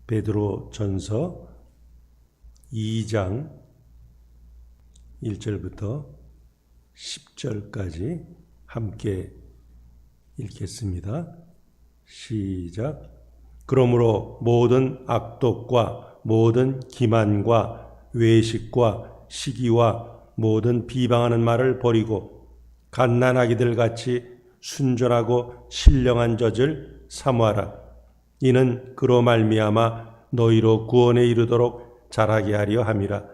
베드로전서 2장 1절부터 10절까지 함께 읽겠습니다. 시작. 그러므로 모든 악독과 모든 기만과 외식과 시기와 모든 비방하는 말을 버리고 갓난아기들 같이 순전하고 신령한 젖을 사모하라. 이는 그로 말미암아 너희로 구원에 이르도록 자라게 하려 함이라.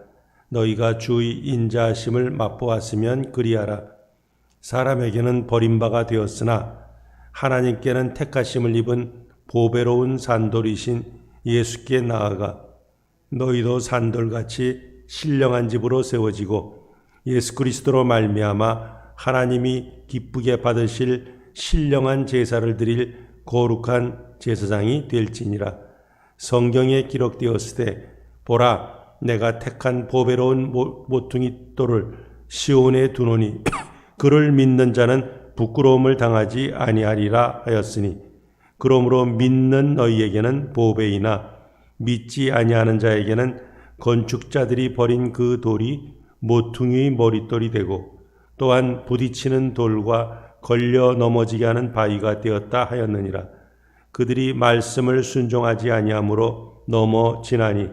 너희가 주의 인자하심을 맛보았으면 그리하라. 사람에게는 버림바가 되었으나 하나님께는 택하심을 입은 보배로운 산돌이신 예수께 나아가 너희도 산돌같이 신령한 집으로 세워지고 예수 그리스도로 말미암아 하나님이 기쁘게 받으실 신령한 제사를 드릴 거룩한 제사장이 될지니라. 성경에 기록되었으되 보라 내가 택한 보배로운 모퉁이 돌을 시온에 두노니 그를 믿는 자는 부끄러움을 당하지 아니하리라 하였으니 그러므로 믿는 너희에게는 보배이나 믿지 아니하는 자에게는 건축자들이 버린 그 돌이 모퉁이의 머릿돌이 되고 또한 부딪히는 돌과 걸려 넘어지게 하는 바위가 되었다 하였느니라. 그들이 말씀을 순종하지 아니하므로 넘어지나니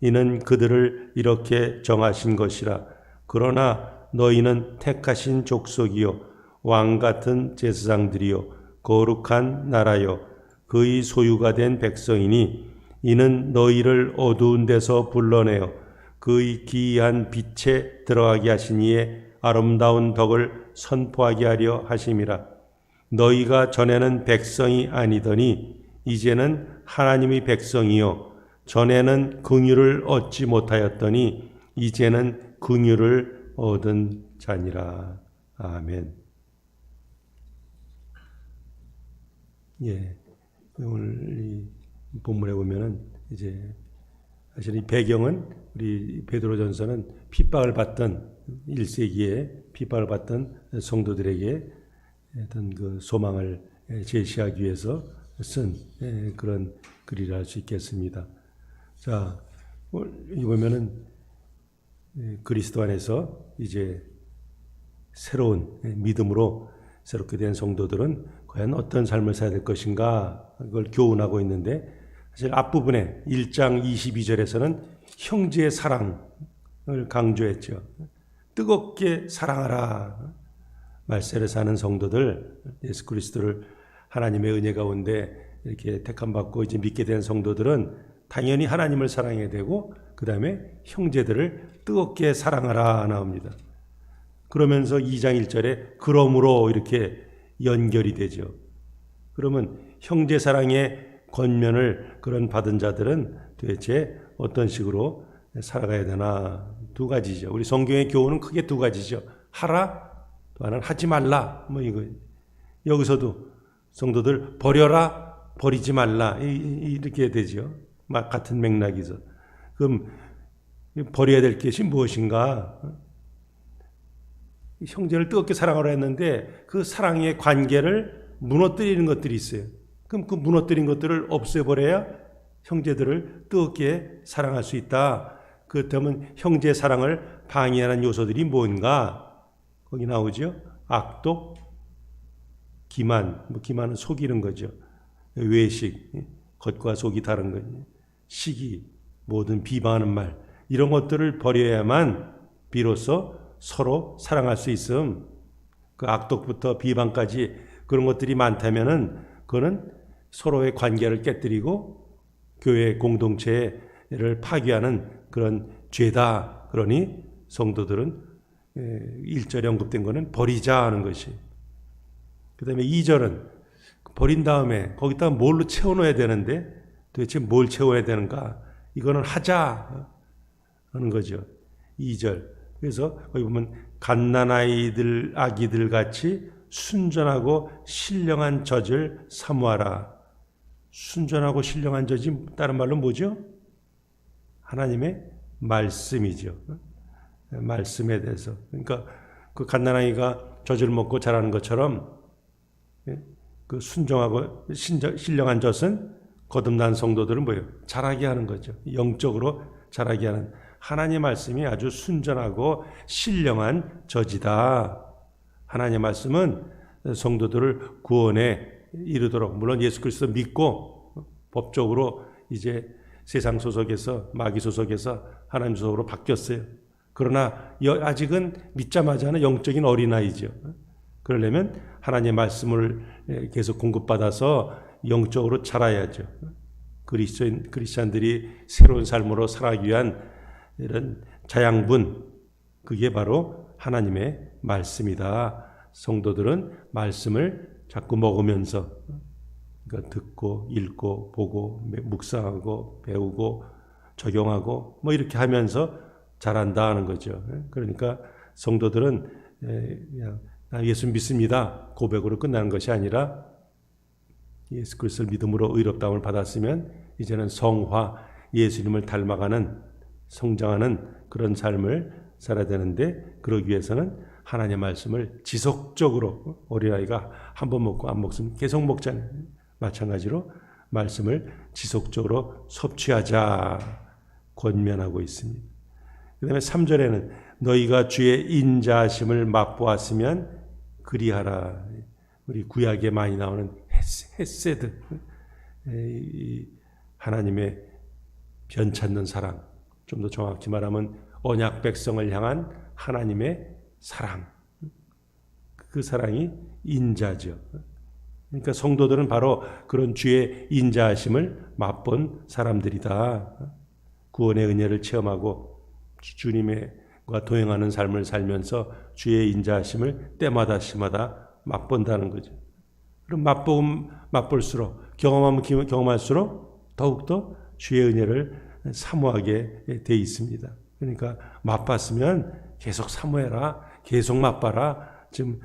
이는 그들을 이렇게 정하신 것이라. 그러나 너희는 택하신 족속이요 왕같은 제사장들이요 거룩한 나라요 그의 소유가 된 백성이니 이는 너희를 어두운 데서 불러내어 그의 기이한 빛에 들어가게 하신 이의 아름다운 덕을 선포하게 하려 하심이라. 너희가 전에는 백성이 아니더니 이제는 하나님의 백성이요 전에는 긍휼을 얻지 못하였더니 이제는 긍휼을 얻은 자니라. 아멘. 예, 오늘 이 본문에 보면은 이제 사실 이 배경은 우리 베드로전서는 핍박을 받던 1세기에 핍박을 받던 성도들에게 어떤 그 소망을 제시하기 위해서 쓴 그런 글이라 할 수 있겠습니다. 자, 여기 보면은 그리스도 안에서 이제 새로운 믿음으로 새롭게 된 성도들은 과연 어떤 삶을 살아야 될 것인가 그걸 교훈하고 있는데 사실 앞부분에 1장 22절에서는 형제의 사랑을 강조했죠. 뜨겁게 사랑하라. 말세를 사는 성도들, 예수 그리스도를 하나님의 은혜 가운데 이렇게 택함받고 이제 믿게 된 성도들은 당연히 하나님을 사랑해야 되고 그 다음에 형제들을 뜨겁게 사랑하라 나옵니다. 그러면서 2장 1절에 그러므로 이렇게 연결이 되죠. 그러면 형제 사랑의 권면을 그런 받은 자들은 도대체 어떤 식으로 살아가야 되나? 두 가지죠. 우리 성경의 교훈은 크게 두 가지죠. 하라, 또 하나는 하지 말라. 뭐 이거 여기서도 성도들 버려라, 버리지 말라 이렇게 되죠. 막 같은 맥락이죠. 그럼 버려야 될 것이 무엇인가? 형제를 뜨겁게 사랑하라 했는데 그 사랑의 관계를 무너뜨리는 것들이 있어요. 그럼 그 무너뜨린 것들을 없애버려야 형제들을 뜨겁게 사랑할 수 있다. 그렇다면 형제 사랑을 방해하는 요소들이 뭔가? 거기 나오죠. 악독, 기만, 기만은 속이는 거죠. 외식, 겉과 속이 다른 거죠. 시기, 모든 비방하는 말 이런 것들을 버려야만 비로소 서로 사랑할 수 있음. 그 악독부터 비방까지 그런 것들이 많다면은 그거는 서로의 관계를 깨뜨리고 교회 공동체를 파괴하는 그런 죄다. 그러니 성도들은 1절에 언급된 거는 버리자 하는 것이. 그 다음에 2절은 버린 다음에 거기다가 뭘로 채워넣어야 되는데 도대체 뭘 채워야 되는가? 이거는 하자 하는 거죠. 2절. 그래서 거기 보면 갓난아이들 아기들 같이 순전하고 신령한 젖을 사모하라. 순전하고 신령한 젖이 다른 말로 뭐죠? 하나님의 말씀이죠. 말씀에 대해서. 그러니까 그 갓난아이가 젖을 먹고 자라는 것처럼 그 순종하고 신령한 젖은 거듭난 성도들은 뭐예요? 자라게 하는 거죠. 영적으로 자라게 하는 하나님의 말씀이 아주 순전하고 신령한 저지다. 하나님의 말씀은 성도들을 구원에 이르도록, 물론 예수 그리스도 믿고 법적으로 이제 세상 소속에서 마귀 소속에서 하나님 소속으로 바뀌었어요. 그러나 아직은 믿자마자는 영적인 어린아이죠. 그러려면 하나님의 말씀을 계속 공급받아서 영적으로 자라야죠. 크리스찬들이 새로운 삶으로 살아가기 위한 이런 자양분, 그게 바로 하나님의 말씀이다. 성도들은 말씀을 자꾸 먹으면서, 그러니까 듣고 읽고 보고 묵상하고 배우고 적용하고 뭐 이렇게 하면서 자란다 하는 거죠. 그러니까 성도들은 그냥 예수 믿습니다 고백으로 끝나는 것이 아니라 예수 그리스도를 믿음으로 의롭다움을 받았으면 이제는 성화, 예수님을 닮아가는 성장하는 그런 삶을 살아야 되는데, 그러기 위해서는 하나님의 말씀을 지속적으로, 어린아이가 한 번 먹고 안 먹으면 계속 먹잖아요. 마찬가지로 말씀을 지속적으로 섭취하자 권면하고 있습니다. 그 다음에 3절에는 너희가 주의 인자하심을 맛보았으면 그리하라. 우리 구약에 많이 나오는 헤세드, 하나님의 변찮는 사랑, 좀 더 정확히 말하면 언약 백성을 향한 하나님의 사랑, 그 사랑이 인자죠. 그러니까 성도들은 바로 그런 주의 인자하심을 맛본 사람들이다. 구원의 은혜를 체험하고 주님과 동행하는 삶을 살면서 주의 인자하심을 때마다 시마다 맛본다는 거죠. 그럼 맛볼수록, 경험하면 경험할수록 더욱더 주의 은혜를 사모하게 돼 있습니다. 그러니까 맛봤으면 계속 사모해라, 계속 맛봐라, 지금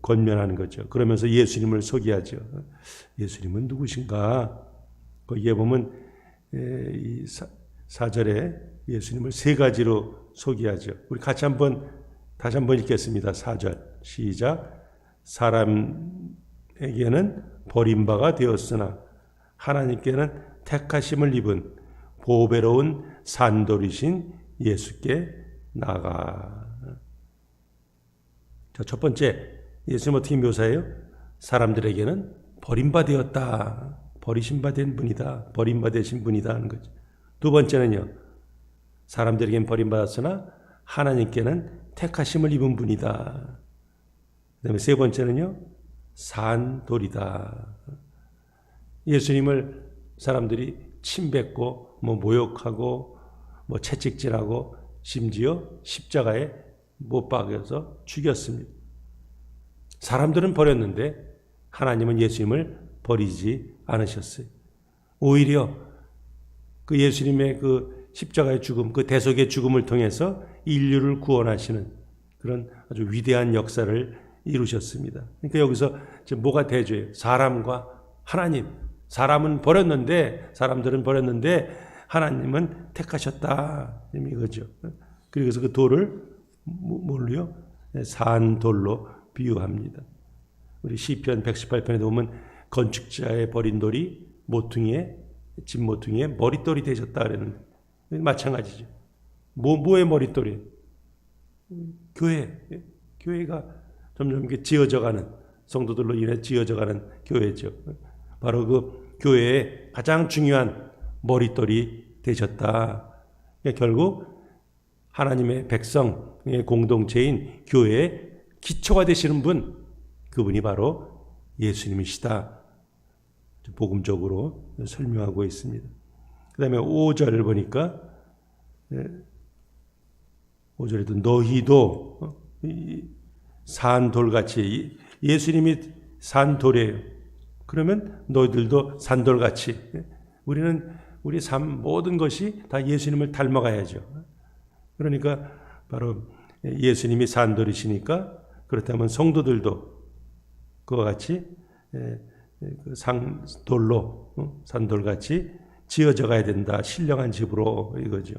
권면하는 거죠. 그러면서 예수님을 소개하죠. 예수님은 누구신가? 거기에 보면 4절에 예수님을 세 가지로 소개하죠. 우리 같이 다시 한번 읽겠습니다. 4절 시작. 사람에게는 버림바가 되었으나 하나님께는 택하심을 입은 보배로운 산돌이신 예수께 나아가. 자, 첫 번째, 예수님 어떻게 묘사해요? 사람들에게는 버림받았다. 버리심받은 분이다. 버림받으신 분이다 하는 거죠. 두 번째는요, 사람들에게는 버림받았으나 하나님께는 택하심을 입은 분이다. 그 다음에 세 번째는요, 산돌이다. 예수님을 사람들이 침뱉고 모욕하고 채찍질하고 심지어 십자가에 못 박여서 죽였습니다. 사람들은 버렸는데 하나님은 예수님을 버리지 않으셨어요. 오히려 그 예수님의 그 십자가의 죽음, 그 대속의 죽음을 통해서 인류를 구원하시는 그런 아주 위대한 역사를 이루셨습니다. 그러니까 여기서 지금 뭐가 대조예요? 사람과 하나님. 사람들은 버렸는데 하나님은 택하셨다. 이거죠. 그래서 그 돌을 뭘로요? 산돌로 비유합니다. 우리 시편 118편에 보면 건축자의 버린 돌이 집 모퉁이에 머릿돌이 되셨다 그랬는데 마찬가지죠. 뭐의 머릿돌이에요? 교회가 점점 이렇게 지어져가는, 성도들로 인해 지어져가는 교회죠. 바로 그 교회의 가장 중요한 머릿돌이 되셨다. 그러니까 결국 하나님의 백성의 공동체인 교회의 기초가 되시는 분, 그분이 바로 예수님이시다. 복음적으로 설명하고 있습니다. 그 다음에 5절을 보니까 5절에도 너희도 산돌같이, 예수님이 산돌이에요. 그러면 너희들도 산돌같이, 우리 삶 모든 것이 다 예수님을 닮아가야죠. 그러니까 바로 예수님이 산돌이시니까 그렇다면 성도들도 그와 같이 산돌같이 지어져 가야 된다. 신령한 집으로, 이거죠.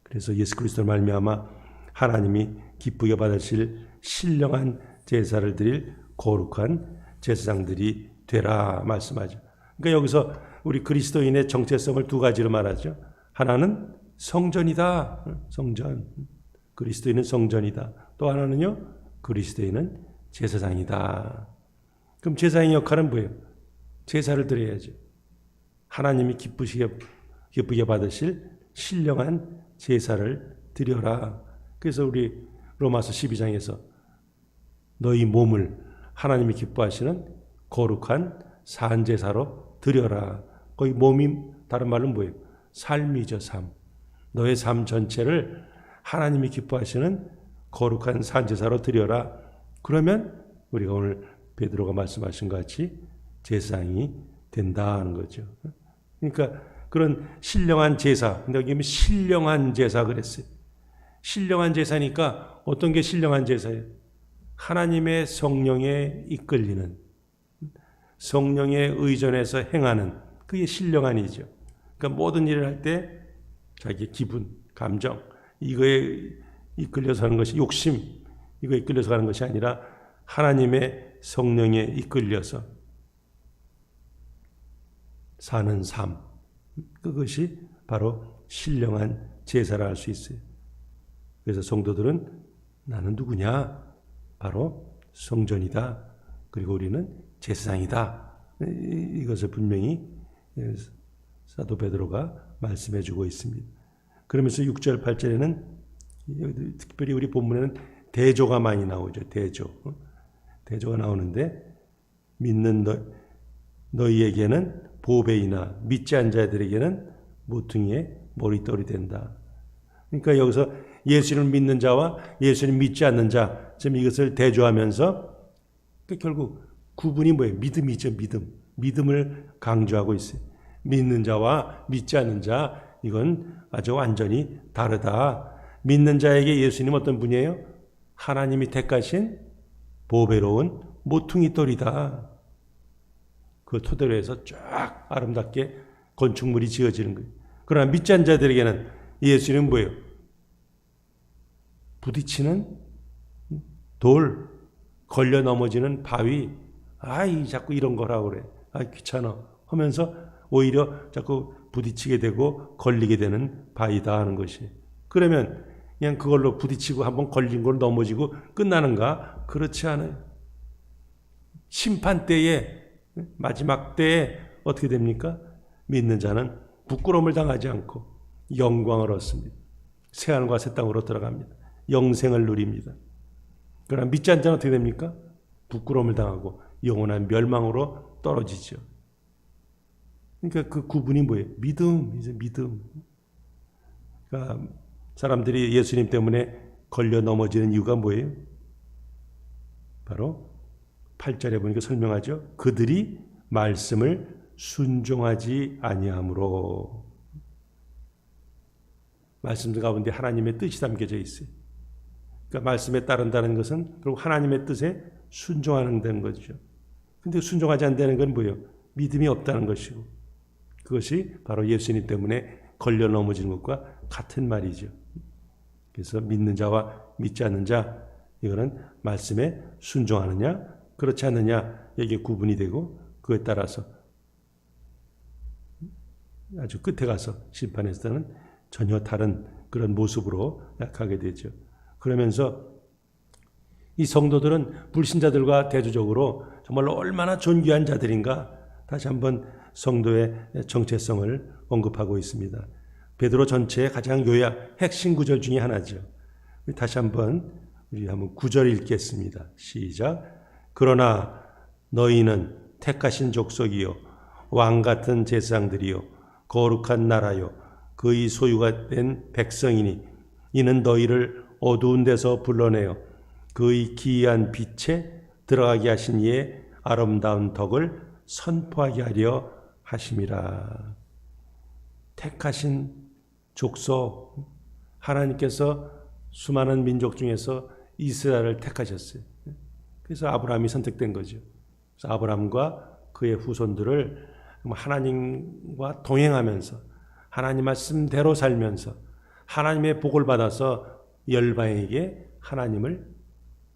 그래서 예수 그리스도를 말미암아 하나님이 기쁘게 받으실 신령한 제사를 드릴 거룩한 제사장들이 되라 말씀하죠. 그러니까 여기서 우리 그리스도인의 정체성을 두 가지로 말하죠. 하나는 성전이다. 성전. 그리스도인은 성전이다. 또 하나는요. 그리스도인은 제사장이다. 그럼 제사장의 역할은 뭐예요? 제사를 드려야죠. 하나님이 기쁘게 받으실 신령한 제사를 드려라. 그래서 우리 로마서 12장에서 너희 몸을 하나님이 기뻐하시는 거룩한 산제사로 드려라. 거기 몸이 다른 말로 뭐예요? 삶이죠. 삶. 너의 삶 전체를 하나님이 기뻐하시는 거룩한 산제사로 드려라. 그러면 우리가 오늘 베드로가 말씀하신 것 같이 제사장이 된다는 거죠. 그러니까 그런 신령한 제사, 근데 여기 신령한 제사 그랬어요. 신령한 제사니까 어떤 게 신령한 제사예요? 하나님의 성령에 이끌리는, 성령에 의존해서 행하는, 그게 신령한이죠. 그러니까 모든 일을 할 때 자기 기분, 감정, 이거에 이끌려서 하는 것이 욕심, 이거에 이끌려서 하는 것이 아니라 하나님의 성령에 이끌려서 사는 삶, 그것이 바로 신령한 제사라 할 수 있어요. 그래서 성도들은 나는 누구냐? 바로 성전이다. 그리고 우리는 제사장이다. 이것을 분명히 사도 베드로가 말씀해 주고 있습니다. 그러면서 6절, 8절에는 특별히 우리 본문에는 대조가 많이 나오죠. 대조가 나오는데 믿는 너희에게는 보배이나 믿지 않은 자들에게는 모퉁이의 머릿돌이 된다. 그러니까 여기서 예수를 믿는 자와 예수를 믿지 않는 자, 지금 이것을 대조하면서 결국 구분이 뭐예요? 믿음이죠. 믿음을 강조하고 있어요. 믿는 자와 믿지 않는 자, 이건 아주 완전히 다르다. 믿는 자에게 예수님 어떤 분이에요? 하나님이 택하신 보배로운 모퉁이돌이다. 그 토대로 해서 쫙 아름답게 건축물이 지어지는 거예요. 그러나 믿지 않는 자들에게는 예수님은 뭐예요? 부딪히는 돌, 걸려 넘어지는 바위, 자꾸 이런 거라고 그래. 귀찮아. 하면서 오히려 자꾸 부딪히게 되고 걸리게 되는 바위다 하는 것이. 그러면 그냥 그걸로 부딪히고 한번 걸린 걸 넘어지고 끝나는가? 그렇지 않아요. 심판 때에, 마지막 때에 어떻게 됩니까? 믿는 자는 부끄러움을 당하지 않고 영광을 얻습니다. 새하늘과 새 땅으로 들어갑니다. 영생을 누립니다. 그러나 믿지 않는 자는 어떻게 됩니까? 부끄러움을 당하고 영원한 멸망으로 떨어지죠. 그러니까 그 구분이 뭐예요? 믿음. 그러니까 사람들이 예수님 때문에 걸려 넘어지는 이유가 뭐예요? 바로 8절에 보니까 설명하죠. 그들이 말씀을 순종하지 아니함으로. 말씀 가운데 하나님의 뜻이 담겨져 있어요. 그러니까 말씀에 따른다는 것은 결국 하나님의 뜻에 순종하는 데는 거죠. 근데 순종하지 않는 건 뭐예요? 믿음이 없다는 것이고, 그것이 바로 예수님 때문에 걸려 넘어지는 것과 같은 말이죠. 그래서 믿는 자와 믿지 않는 자, 이거는 말씀에 순종하느냐 그렇지 않느냐, 이게 구분이 되고, 그에 따라서 아주 끝에 가서 심판에서는 전혀 다른 그런 모습으로 약하게 되죠. 그러면서 이 성도들은 불신자들과 대조적으로 정말로 얼마나 존귀한 자들인가, 다시 한번 성도의 정체성을 언급하고 있습니다. 베드로 전체의 가장 요약, 핵심 구절 중에 하나죠. 다시 한번 우리 한번 9절 읽겠습니다. 시작. 그러나 너희는 택하신 족속이요 왕 같은 제사장들이요 거룩한 나라요 그의 소유가 된 백성이니 이는 너희를 어두운 데서 불러내어 그의 기이한 빛에 들어가게 하신 이의 아름다운 덕을 선포하게 하려 하심이라. 택하신 족속, 하나님께서 수많은 민족 중에서 이스라엘을 택하셨어요. 그래서 아브라함이 선택된 거죠. 그래서 아브라함과 그의 후손들을 하나님과 동행하면서 하나님 말씀대로 살면서 하나님의 복을 받아서 열방에게 하나님을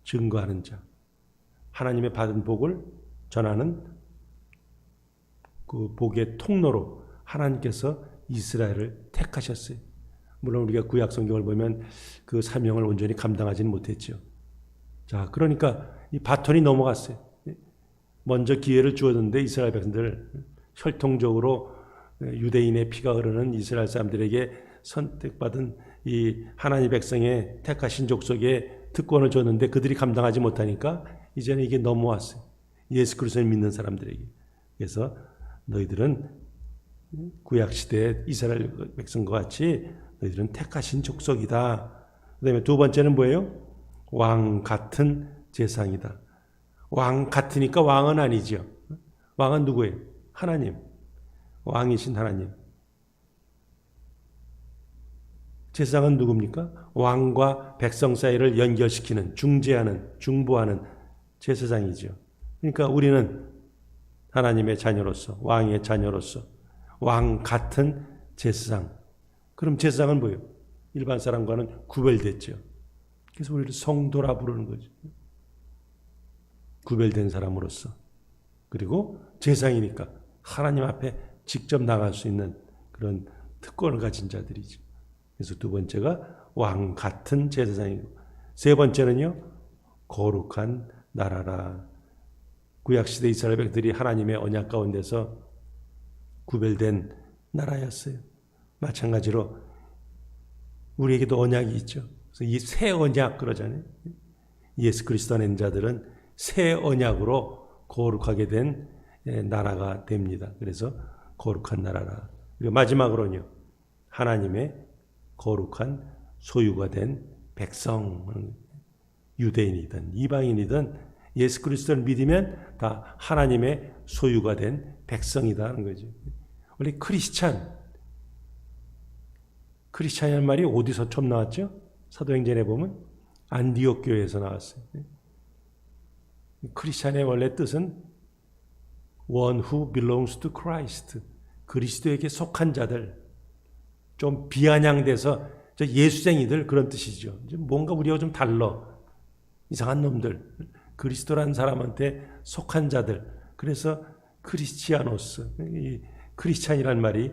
증거하는 자, 하나님의 받은 복을 전하는 그 복의 통로로 하나님께서 이스라엘을 택하셨어요. 물론 우리가 구약 성경을 보면 그 사명을 온전히 감당하지는 못했죠. 자, 그러니까 이 바톤이 넘어갔어요. 먼저 기회를 주었는데 이스라엘 백성들 혈통적으로 유대인의 피가 흐르는 이스라엘 사람들에게 선택받은 이 하나님 백성의 택하신 족속에 특권을 줬는데 그들이 감당하지 못하니까 이제는 이게 넘어왔어요. 예수 그리스도를 믿는 사람들에게. 그래서 너희들은 구약시대의 이스라엘 백성과 같이 너희들은 택하신 족속이다. 그 다음에 두 번째는 뭐예요? 왕 같은 제사장이다. 왕 같으니까 왕은 아니죠. 왕은 누구예요? 하나님. 왕이신 하나님. 제사장은 누굽니까? 왕과 백성 사이를 연결시키는, 중재하는, 중보하는 제사장이죠. 그러니까 우리는 하나님의 자녀로서, 왕의 자녀로서 왕 같은 제사장. 그럼 제사장은 뭐예요? 일반 사람과는 구별됐죠. 그래서 우리를 성도라 부르는 거죠. 구별된 사람으로서. 그리고 제사장이니까 하나님 앞에 직접 나갈 수 있는 그런 특권을 가진 자들이죠. 그래서 두 번째가 왕 같은 제사장이고, 세 번째는요, 거룩한 나라라. 구약시대 이스라엘 백성들이 하나님의 언약 가운데서 구별된 나라였어요. 마찬가지로 우리에게도 언약이 있죠. 그래서 이 새 언약 그러잖아요. 예수 그리스도 안에 있는 자들은 새 언약으로 거룩하게 된 나라가 됩니다. 그래서 거룩한 나라라. 그리고 마지막으로는요, 하나님의 거룩한 소유가 된 백성. 유대인이든 이방인이든 예수 그리스도를 믿으면 다 하나님의 소유가 된 백성이다 하는 거죠. 원래 크리스찬이라는 말이 어디서 처음 나왔죠? 사도행전에 보면 안디옥 교회에서 나왔어요. 크리스찬의 원래 뜻은 one who belongs to Christ. 그리스도에게 속한 자들. 좀 비아냥돼서 예수쟁이들 그런 뜻이죠. 뭔가 우리와 좀 달라. 이상한 놈들. 그리스도라는 사람한테 속한 자들. 그래서 크리스티아노스, 이 크리스찬이라는 말이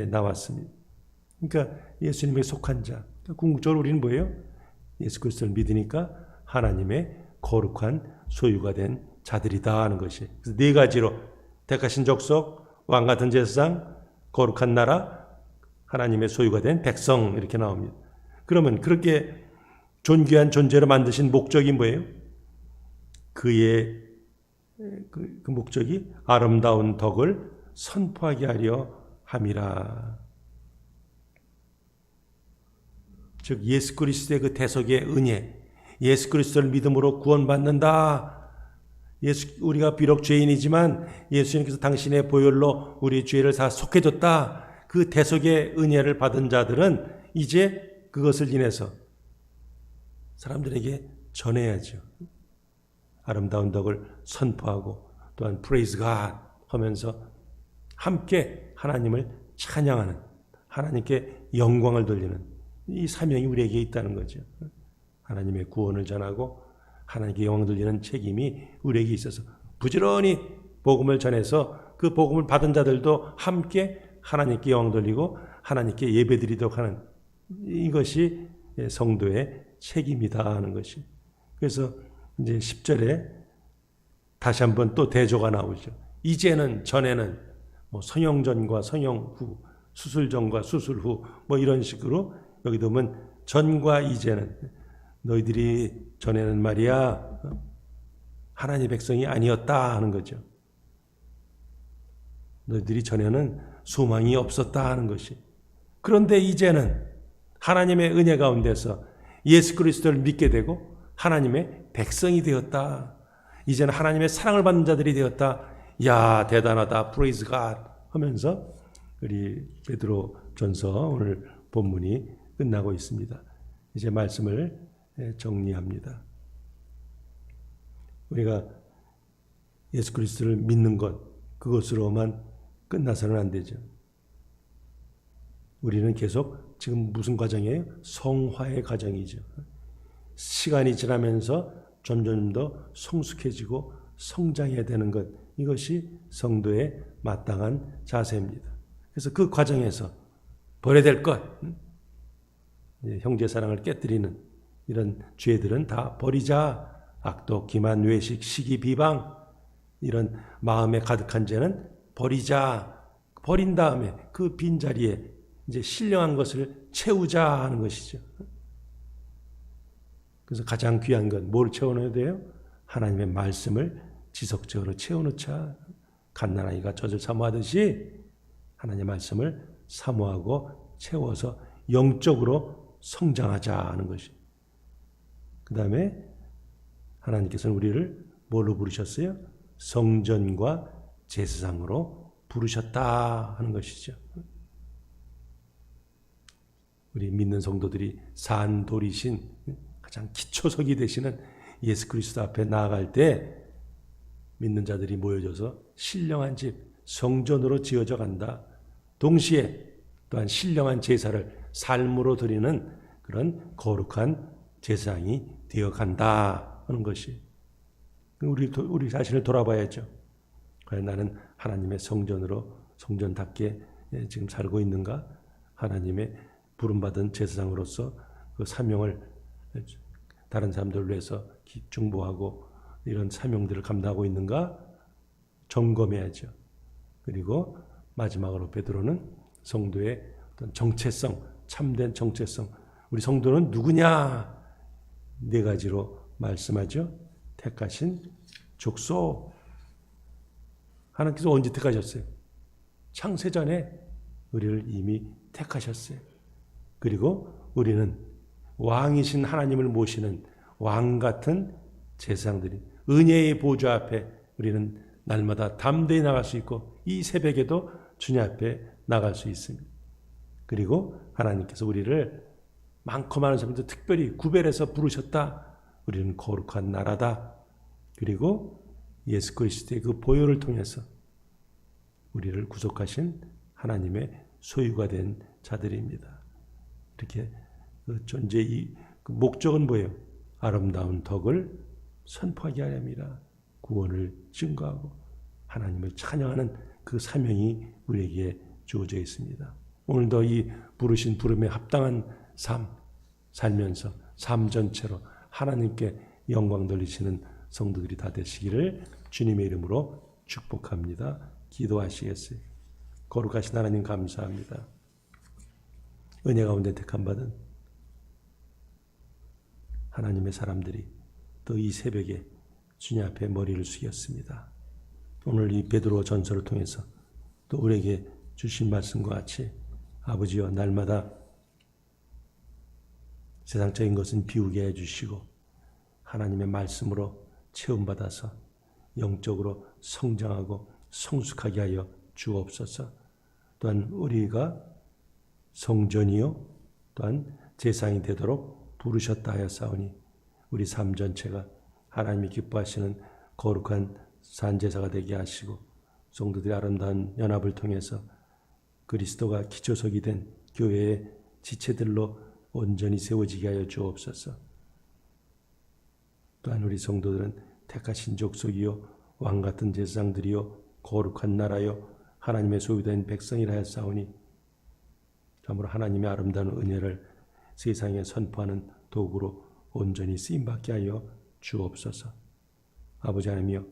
나왔습니다. 그러니까 예수님에 속한 자. 궁극적으로 우리는 뭐예요? 예수 그리스도를 믿으니까 하나님의 거룩한 소유가 된 자들이다 하는 것이. 그래서 네 가지로 택하신 족속, 왕 같은 제사장, 거룩한 나라, 하나님의 소유가 된 백성 이렇게 나옵니다. 그러면 그렇게 존귀한 존재로 만드신 목적이 뭐예요? 그의 그 목적이 아름다운 덕을 선포하게 하려 함이라. 즉 예수 그리스도의 그 대속의 은혜, 예수 그리스도를 믿음으로 구원받는다. 우리가 비록 죄인이지만 예수님께서 당신의 보혈로 우리 죄를 다 속해줬다. 그 대속의 은혜를 받은 자들은 이제 그것을 인해서 사람들에게 전해야죠. 아름다운 덕을 선포하고 또한 praise God 하면서 함께 하나님을 찬양하는, 하나님께 영광을 돌리는 이 사명이 우리에게 있다는 거죠. 하나님의 구원을 전하고 하나님께 영광 돌리는 책임이 우리에게 있어서 부지런히 복음을 전해서 그 복음을 받은 자들도 함께 하나님께 영광 돌리고 하나님께 예배드리도록 하는 이것이 성도의 책임이다 하는 것이. 그래서 이제 10절에 다시 한번 또 대조가 나오죠. 이제는 전에는 뭐 성형 전과 성형 후, 수술 전과 수술 후 뭐 이런 식으로 여기 보면 전과 이제는 너희들이 전에는 말이야 하나님의 백성이 아니었다 하는 거죠. 너희들이 전에는 소망이 없었다 하는 것이. 그런데 이제는 하나님의 은혜 가운데서 예수 그리스도를 믿게 되고 하나님의 백성이 되었다. 이제는 하나님의 사랑을 받는 자들이 되었다. 야 대단하다. 프레이즈 갓 하면서 우리 베드로 전서 오늘 본문이 끝나고 있습니다. 이제 말씀을 정리합니다. 우리가 예수 그리스도를 믿는 것 그것으로만 끝나서는 안 되죠. 우리는 계속 지금 무슨 과정이에요? 성화의 과정이죠. 시간이 지나면서 점점 더 성숙해지고 성장해야 되는 것, 이것이 성도의 마땅한 자세입니다. 그래서 그 과정에서 버려야 될 것, 형제 사랑을 깨뜨리는 이런 죄들은 다 버리자. 악독, 기만, 외식, 시기, 비방, 이런 마음에 가득한 죄는 버리자. 버린 다음에 그 빈자리에 이제 신령한 것을 채우자 하는 것이죠. 그래서 가장 귀한 건 뭘 채워넣어야 돼요? 하나님의 말씀을 지속적으로 채워넣자. 갓난아이가 젖을 사모하듯이 하나님의 말씀을 사모하고 채워서 영적으로 성장하자 하는 것이. 그 다음에 하나님께서는 우리를 뭘로 부르셨어요? 성전과 제사장으로 부르셨다 하는 것이죠. 우리 믿는 성도들이 산돌이신 가장 기초석이 되시는 예수 그리스도 앞에 나아갈 때 믿는 자들이 모여져서 신령한 집, 성전으로 지어져 간다. 동시에 또한 신령한 제사를 삶으로 드리는 그런 거룩한 제사장이 되어 간다 하는 것이. 우리 자신을 돌아봐야죠. 과연 나는 하나님의 성전답게 지금 살고 있는가? 하나님의 부름받은 제사장으로서 그 사명을 다른 사람들을 위해서 중보하고 이런 사명들을 감당하고 있는가? 점검해야죠. 그리고 마지막으로 베드로는 성도의 어떤 정체성, 참된 정체성. 우리 성도는 누구냐? 네 가지로 말씀하죠. 택하신 족속. 하나님께서 언제 택하셨어요? 창세전에 우리를 이미 택하셨어요. 그리고 우리는 왕이신 하나님을 모시는 왕 같은 제사장들이 은혜의 보좌 앞에 우리는 날마다 담대히 나갈 수 있고 이 새벽에도 주님 앞에 나갈 수 있습니다. 그리고 하나님께서 우리를 많고 많은 사람들 특별히 구별해서 부르셨다. 우리는 거룩한 나라다. 그리고 예수 그리스도의 그 보혈을 통해서 우리를 구속하신 하나님의 소유가 된 자들입니다. 이렇게 그 존재의 그 목적은 뭐예요? 아름다운 덕을 선포하게 하렵니다. 구원을 증거하고 하나님을 찬양하는 그 사명이 우리에게 주어져 있습니다. 오늘도 이 부르신 부름에 합당한 삶 살면서 삶 전체로 하나님께 영광 돌리시는 성도들이 다 되시기를 주님의 이름으로 축복합니다. 기도하시겠어요? 거룩하신 하나님 감사합니다. 은혜 가운데 택함 받은 하나님의 사람들이 또 이 새벽에 주님 앞에 머리를 숙였습니다. 오늘 이 베드로 전서를 통해서 또 우리에게 주신 말씀과 같이 아버지여 날마다 세상적인 것은 비우게 해주시고 하나님의 말씀으로 체험받아서 영적으로 성장하고 성숙하게 하여 주옵소서. 또한 우리가 성전이요 또한 제사장이 되도록 부르셨다 하였사오니 우리 삶 전체가 하나님이 기뻐하시는 거룩한 산제사가 되게 하시고 성도들의 아름다운 연합을 통해서 그리스도가 기초석이 된 교회의 지체들로 온전히 세워지게 하여 주옵소서. 또한 우리 성도들은 택하신 족속이요 왕같은 제사장들이요 거룩한 나라요 하나님의 소유된 백성이라 하였사오니 참으로 하나님의 아름다운 은혜를 세상에 선포하는 도구로 온전히 쓰임받게 하여 주옵소서. 아버지 하나님이여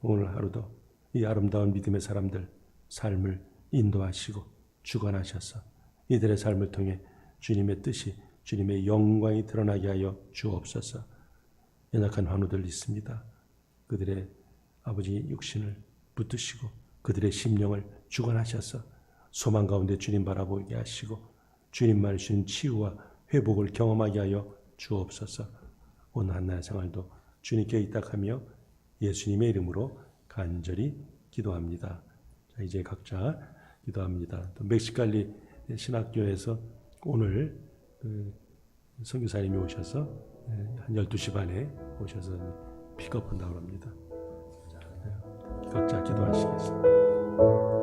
오늘 하루도 이 아름다운 믿음의 사람들 삶을 인도하시고 주관하셔서 이들의 삶을 통해 주님의 뜻이 주님의 영광이 드러나게 하여 주옵소서. 연약한 환우들 있습니다. 그들의 아버지 육신을 붙드시고 그들의 심령을 주관하셔서 소망 가운데 주님 바라보게 하시고 주님만 주신 치유와 회복을 경험하게 하여 주옵소서. 오늘 한날 생활도 주님께 의탁하며 예수님의 이름으로 간절히 기도합니다. 자, 이제 각자 기도합니다. 또 멕시칼리 신학교에서 오늘 선교사님이 오셔서 한 12시 반에 오셔서 픽업한다고 합니다. 자, 각자 기도하시겠습니다.